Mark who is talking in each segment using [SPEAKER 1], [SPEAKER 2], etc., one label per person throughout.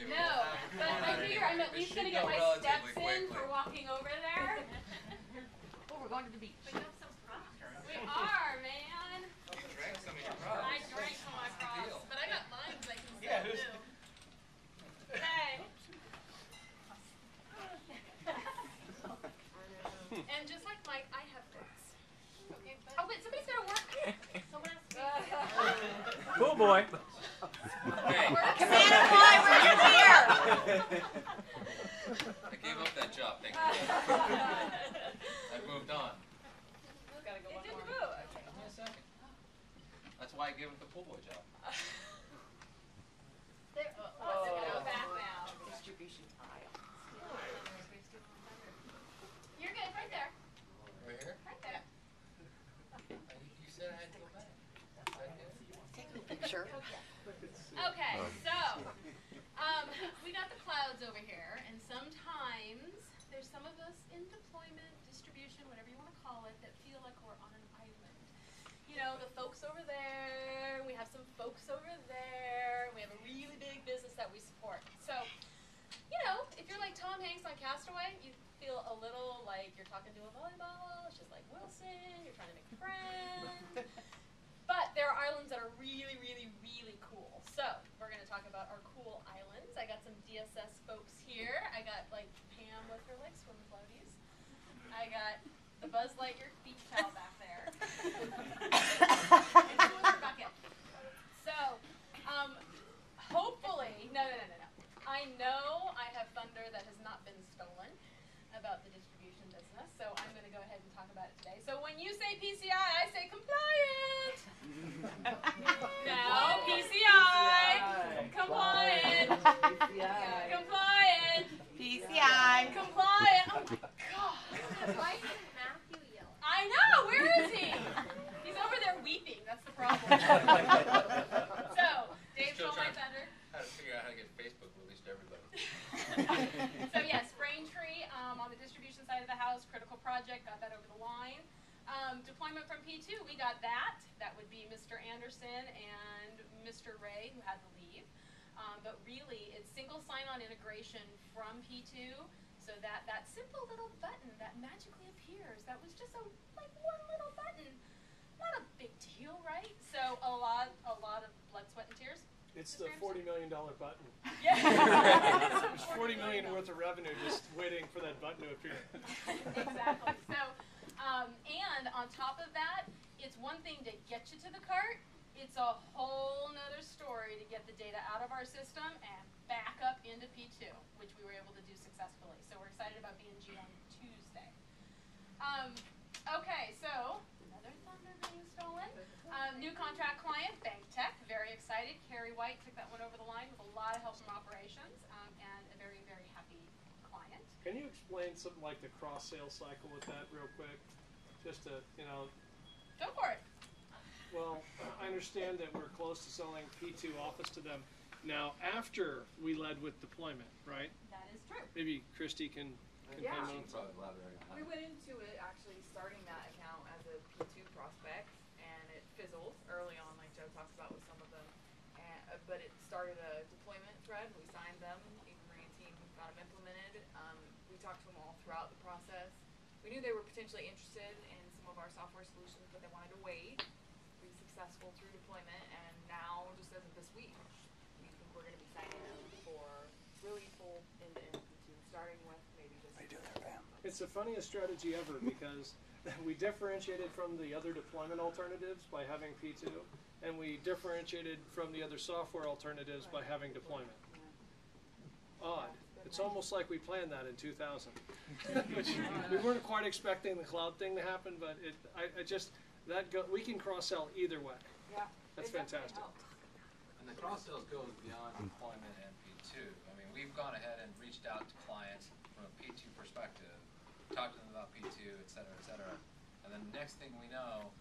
[SPEAKER 1] me.
[SPEAKER 2] No, but I figure I'm at least going to get my steps in for walking over there. Oh, we're going to the beach.
[SPEAKER 3] But you have some props.
[SPEAKER 2] We are, man.
[SPEAKER 1] You drank some of your props.
[SPEAKER 2] I drank some of my props, but I got mine that I can sell too. Okay. And just like Mike, I have books. Okay, but oh wait, somebody's got to work. Someone has to be
[SPEAKER 4] Cool boy.
[SPEAKER 1] Hey,
[SPEAKER 5] Commander Boy, where's your beer?
[SPEAKER 1] I gave up that job, thank you. I moved on.
[SPEAKER 2] Gotta go one more.
[SPEAKER 1] Give me a second. That's why I gave up the pool boy job.
[SPEAKER 2] They're gonna go back now.
[SPEAKER 5] Distribution aisle.
[SPEAKER 2] You're good, right there.
[SPEAKER 1] Right here?
[SPEAKER 2] Right there.
[SPEAKER 1] You said I had to go back.
[SPEAKER 5] Taking a picture.
[SPEAKER 2] Okay, so we got the clouds over here, and sometimes there's some of us in deployment, distribution, whatever you want to call it, that feel like we're on an island. You know, the folks over there, we have some folks over there, we have a really big business that we support. So, you know, if you're like Tom Hanks on Castaway, you feel a little like you're talking to a volleyball, it's just like Wilson, you're trying to make friends. But there are islands that are really, really, really cool. So we're going to talk about our cool islands. I got some DSS folks here. I got like Pam with her like swim floaties. I got the Buzz Lightyear beach towel back there. And two with her bucket. So hopefully, no. I know I have thunder that has not been stolen about the distribution business, so I'm going to go ahead and talk about it today. So when you say PCI, I say compliant. No, PCI. Compliant. Compliant.
[SPEAKER 5] PCI.
[SPEAKER 2] Compliant. Oh my God.
[SPEAKER 3] Why didn't Matthew yell?
[SPEAKER 2] I know. Where is he? He's over there weeping. That's the problem. So, Dave stole my thunder.
[SPEAKER 1] How to figure out how to get Facebook released to everybody.
[SPEAKER 2] So yes, Braintree on the distribution side of the house, critical project, got that over the line. Deployment from P2, we got that. That would be Mr. Anderson and Mr. Ray, who had to leave. But really, it's single sign-on integration from P2, so that simple little button that magically appears, that was just like one little button. Not a big deal, right? So a lot of blood, sweat, and tears.
[SPEAKER 4] It's the $40 million button.
[SPEAKER 2] Yeah.
[SPEAKER 4] There's $40 million worth of revenue just waiting for that button to appear.
[SPEAKER 2] Exactly. So, and on top of that, it's one thing to get you to the cart. It's a whole nother story to get the data out of our system and back up into P2, which we were able to do successfully. So we're excited about BNG on Tuesday. Okay, so another thunder being stolen. New contract client, Bank Tech, very excited. Carrie White took that one over the line with a lot of help from operations and a very, very happy client.
[SPEAKER 4] Can you explain something like the cross-sale cycle with that real quick? Just to, you know.
[SPEAKER 2] Go for it.
[SPEAKER 4] Well, I understand that we're close to selling P2 Office to them now after we led with deployment, right?
[SPEAKER 2] That is true.
[SPEAKER 4] Maybe Christy can
[SPEAKER 6] Yeah.
[SPEAKER 4] comment on
[SPEAKER 1] Probably elaborate on that.
[SPEAKER 6] We went into it actually starting that account as a P2 prospect, and it fizzled early on, like Joe talks about with some of them. But it started a deployment thread. We signed them. The Marine team got them implemented. We talked to them all throughout the process. We knew they were potentially interested in some of our software solutions, but they wanted to wait, be successful through deployment, and now, just as of this week, we think we're going to be signing them for really full end-to-end P2, starting with maybe just.
[SPEAKER 4] It's the funniest strategy ever because we differentiated from the other deployment alternatives by having P2, and we differentiated from the other software alternatives by having deployment. Odd. It's almost like we planned that in 2000. We weren't quite expecting the cloud thing to happen, but we can cross-sell either way.
[SPEAKER 6] Yeah.
[SPEAKER 4] That's fantastic.
[SPEAKER 1] And the cross-sales goes beyond deployment and P2. I mean, we've gone ahead and reached out to clients from a P2 perspective, talked to them about P2, et cetera, et cetera. And then the next thing we know,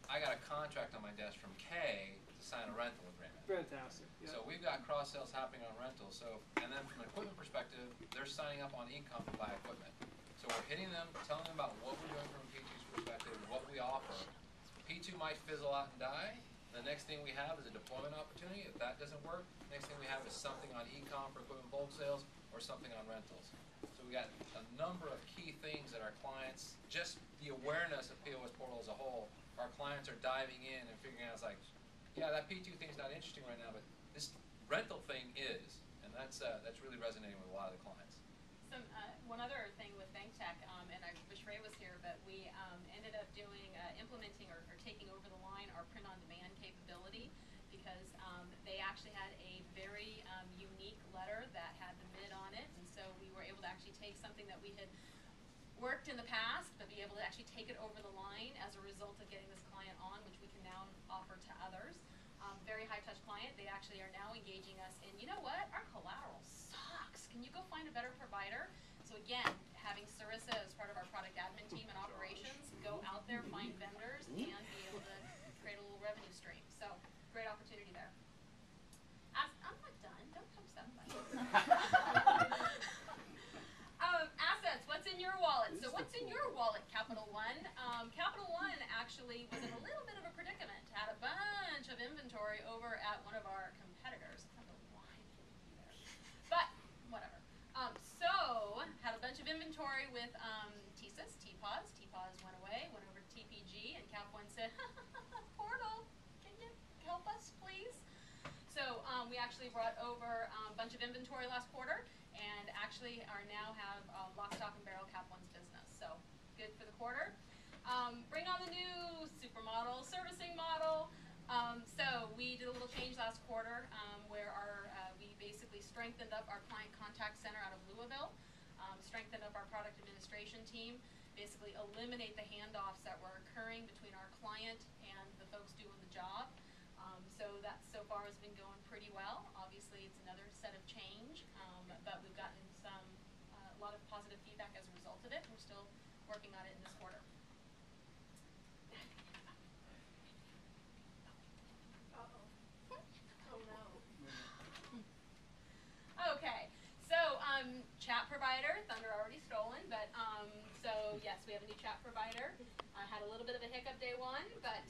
[SPEAKER 1] I got a contract on my desk from Kay to sign a rental agreement.
[SPEAKER 4] Fantastic. Yep.
[SPEAKER 1] So we've got cross-sales happening on rental. So, and then from an equipment perspective, they're signing up on income to buy equipment. So we're hitting them, telling them about what we're doing from a P2's perspective, what we offer. P2 might fizzle out and die, The next thing we have is a deployment opportunity. If that doesn't work, next thing we have is something on e-com for equipment bulk sales or something on rentals. So we got a number of key things that our clients, just the awareness of POS Portal as a whole, our clients are diving in and figuring out, it's like, yeah, that P2 thing's not interesting right now, but this rental thing is, and that's really resonating with a lot of the clients.
[SPEAKER 2] One other thing with Bank Tech, and I wish Ray was here, but we ended up doing, implementing or taking over the line our print-on-demand capability, because they actually had a very unique letter that had the mid on it, and so we were able to actually take something that we had worked in the past, but be able to actually take it over the line as a result of getting this client on, which we can now offer to others. Very high-touch client. They actually are now engaging us in, you know what, our collateral sucks. Can you go find a better provider? So again, having Sarissa as part of our product admin team and operations, go out there, find vendors, and be able to create a little revenue stream. So great opportunity there. I'm not done. Don't touch that button. Assets, what's in your wallet? So what's in your wallet, Capital One? Capital One actually was in a little bit of a predicament. Had a bunch of inventory over at one of our competitors. I don't know why it would be there. But whatever. So had a bunch of inventory with TSYS, TPOS. TPOS went away, went over to TPG, and Cap One said, Portal, can you help us, please? So we actually brought over a bunch of inventory last quarter, and actually now have lock, stock, and barrel Cap One's business. So good for the quarter. Bring on the new supermodel, servicing model. So we did a little change last quarter where we basically strengthened up our client contact center out of Louisville, strengthened up our product administration team, basically eliminate the handoffs that were occurring between our client and the folks doing the job. So that so far has been going pretty well. Obviously, it's another set of change, but we've gotten a lot of positive feedback as a result of it. We're still working on it in this quarter.
[SPEAKER 3] Oh no.
[SPEAKER 2] Okay, so chat provider, Thunder already stolen, but so yes, we have a new chat provider. I had a little bit of a hiccup day one, but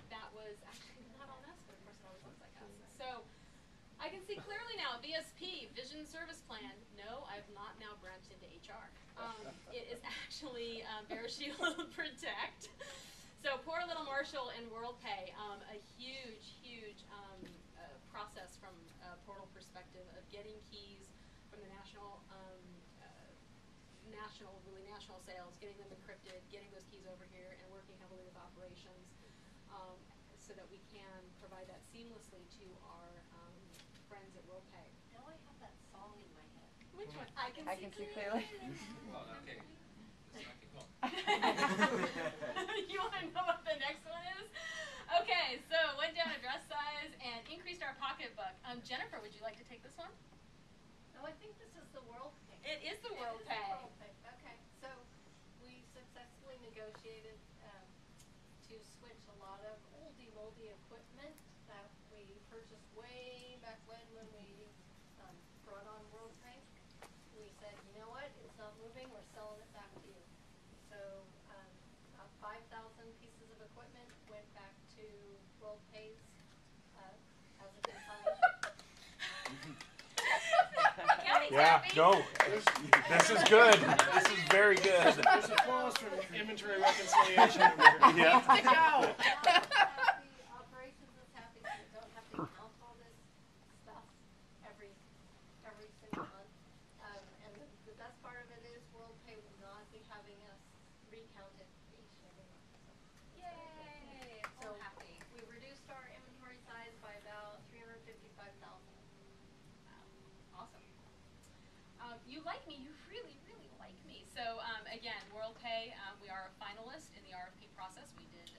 [SPEAKER 2] that was actually not on us, but of course it always looks like us. So I can see clearly now, VSP, Vision Service Plan. No, I have not now branched into HR. It is actually VeriShield Protect. So poor little Marshall and WorldPay, a huge process from a portal perspective of getting keys from the national sales, getting them encrypted, getting those keys over here, and working heavily with operations so that we can provide that seamlessly to our friends at WorldPay.
[SPEAKER 3] Now I have that song in my head.
[SPEAKER 2] Which one? I can see
[SPEAKER 5] clearly.
[SPEAKER 1] Oh, okay. Let's not keep going.
[SPEAKER 2] You want to know what the next one is? Okay, so went down address size and increased our pocketbook. Jennifer, would you like to take this one?
[SPEAKER 3] No, I think this is the WorldPay.
[SPEAKER 2] It is the WorldPay.
[SPEAKER 3] WorldPay. Okay, so we successfully negotiated to switch a lot of oldie moldy equipment that we purchased way back when we brought on WorldPay. We said, you know what, it's not moving, we're selling it back to you. So about 5,000 pieces of equipment went back to WorldPay's as a consignment.
[SPEAKER 7] Yeah, no. This is good. This is very good.
[SPEAKER 4] There's applause from inventory reconciliation.
[SPEAKER 7] Yeah.
[SPEAKER 5] Go.
[SPEAKER 3] Happy, operations is happy, so we don't have to count all this stuff every single month. And the best part of it is WorldPay will not be having us recount it each and every month.
[SPEAKER 2] Yay!
[SPEAKER 3] So
[SPEAKER 2] So happy.
[SPEAKER 3] we reduced our inventory size by about 355,000.
[SPEAKER 2] Awesome. You like me. You really, really like me. So again, WorldPay, we are a finalist in the RFP process. We did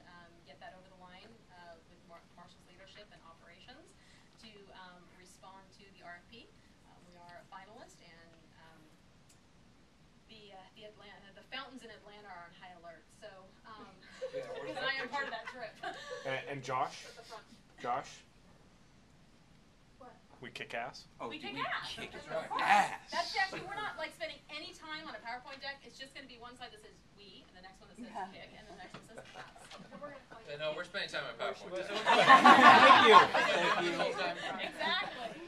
[SPEAKER 2] get that over the line with Marshall's leadership and operations to respond to the RFP. We are a finalist, and the fountains in Atlanta are on high alert. So because I am part of that trip.
[SPEAKER 7] And Josh? Josh?
[SPEAKER 3] What?
[SPEAKER 7] We kick ass.
[SPEAKER 8] Oh,
[SPEAKER 2] We
[SPEAKER 8] do
[SPEAKER 2] kick ass.
[SPEAKER 8] kick
[SPEAKER 2] Of
[SPEAKER 8] our
[SPEAKER 2] course.
[SPEAKER 8] ass?
[SPEAKER 2] That's actually, we're not like spending any time on a PowerPoint deck. It's just going to be one side that says we, and the next one that says kick, and the next one says us.
[SPEAKER 3] And we're gonna call you.
[SPEAKER 1] No, we're spending time on PowerPoint.
[SPEAKER 4] Thank
[SPEAKER 8] you. Thank you.
[SPEAKER 2] Exactly.